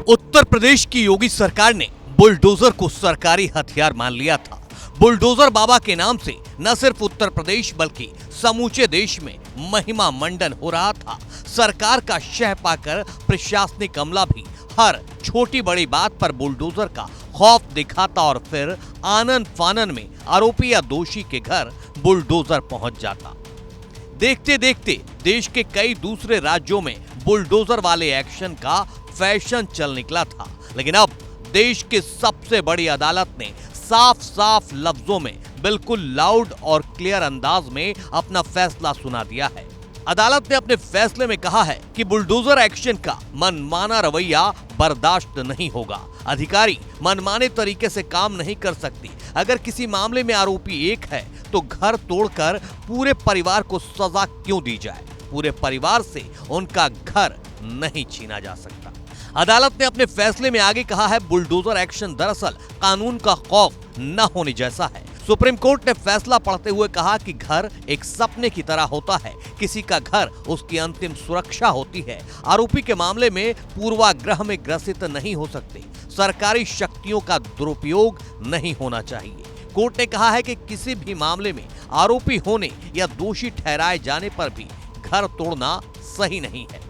उत्तर प्रदेश की योगी सरकार ने बुलडोजर को सरकारी हथियार मान लिया था। बुलडोजर बाबा के नाम से न सिर्फ उत्तर प्रदेश बल्कि समूचे देश में महिमा मंडन हो रहा था। सरकार का शह पाकर प्रशासनिक अमला भी हर छोटी बड़ी बात पर बुलडोजर का खौफ दिखाता और फिर आनन फानन में आरोपी या दोषी के घर बुलडोजर पहुंच जाता। देखते देखते देश के कई दूसरे राज्यों में बुलडोजर वाले एक्शन का फैशन चल निकला था, लेकिन अब देश की सबसे बड़ी अदालत ने साफ साफ लफ्जों में बिल्कुल लाउड और क्लियर अंदाज में अपना फैसला सुना दिया है। अदालत ने अपने फैसले में कहा है कि बुलडोजर एक्शन का मनमाना रवैया बर्दाश्त नहीं होगा। अधिकारी मनमाने तरीके से काम नहीं कर सकती। अगर किसी मामले में आरोपी एक है तो घर तोड़कर पूरे परिवार को सजा क्यों दी जाए? पूरे परिवार से उनका घर नहीं छीना जा सकता। अदालत ने अपने फैसले में आगे कहा है, बुलडोजर एक्शन दरअसल कानून का खौफ न होने जैसा है। सुप्रीम कोर्ट ने फैसला पढ़ते हुए कहा कि घर एक सपने की तरह होता है, किसी का घर उसकी अंतिम सुरक्षा होती है। आरोपी के मामले में पूर्वाग्रह में ग्रसित नहीं हो सकते। सरकारी शक्तियों का दुरुपयोग नहीं होना चाहिए। कोर्ट ने कहा है कि किसी भी मामले में आरोपी होने या दोषी ठहराए जाने पर भी घर तोड़ना सही नहीं है।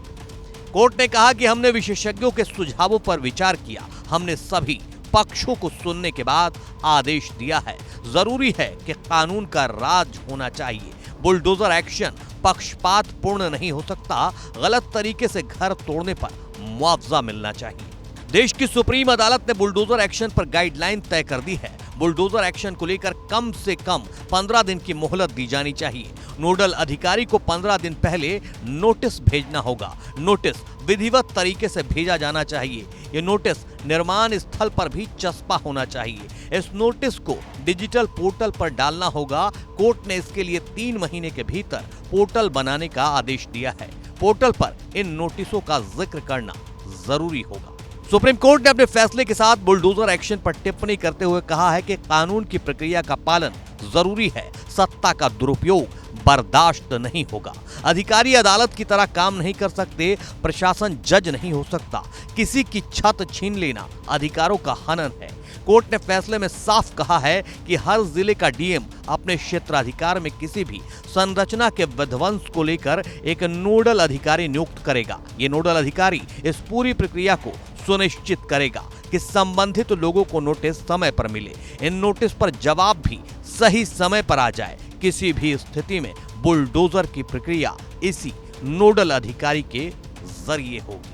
कोर्ट ने कहा कि हमने विशेषज्ञों के सुझावों पर विचार किया। हमने सभी पक्षों को सुनने के बाद आदेश दिया है। जरूरी है कि कानून का राज होना चाहिए। बुलडोजर एक्शन पक्षपात पूर्ण नहीं हो सकता। गलत तरीके से घर तोड़ने पर मुआवजा मिलना चाहिए। देश की सुप्रीम अदालत ने बुलडोजर एक्शन पर गाइडलाइन तय कर दी है। बुलडोजर एक्शन को लेकर कम से कम 15 दिन की मोहलत दी जानी चाहिए। नोडल अधिकारी को 15 दिन पहले नोटिस भेजना होगा। नोटिस विधिवत तरीके से भेजा जाना चाहिए। ये नोटिस निर्माण स्थल पर भी चस्पा होना चाहिए। इस नोटिस को डिजिटल पोर्टल पर डालना होगा। कोर्ट ने इसके लिए 3 महीने के भीतर पोर्टल बनाने का आदेश दिया है। पोर्टल पर इन नोटिसों का जिक्र करना जरूरी होगा। सुप्रीम कोर्ट ने अपने फैसले के साथ बुलडोजर एक्शन पर टिप्पणी करते हुए कहा है कि कानून की प्रक्रिया का पालन जरूरी है। सत्ता का दुरुपयोग बर्दाश्त नहीं होगा। अधिकारी अदालत की तरह काम नहीं कर सकते। प्रशासन जज नहीं हो सकता। किसी की छत छीन लेना अधिकारों का हनन है। कोर्ट ने फैसले में साफ कहा है कि हर जिले का डीएम अपने क्षेत्राधिकार में किसी भी संरचना के विध्वंस को लेकर एक नोडल अधिकारी नियुक्त करेगा। ये नोडल अधिकारी इस पूरी प्रक्रिया को सुनिश्चित करेगा कि संबंधित लोगों को नोटिस समय पर मिले। इन नोटिस पर जवाब भी सही समय पर आ जाए। किसी भी स्थिति में बुलडोजर की प्रक्रिया इसी नोडल अधिकारी के जरिए होगी।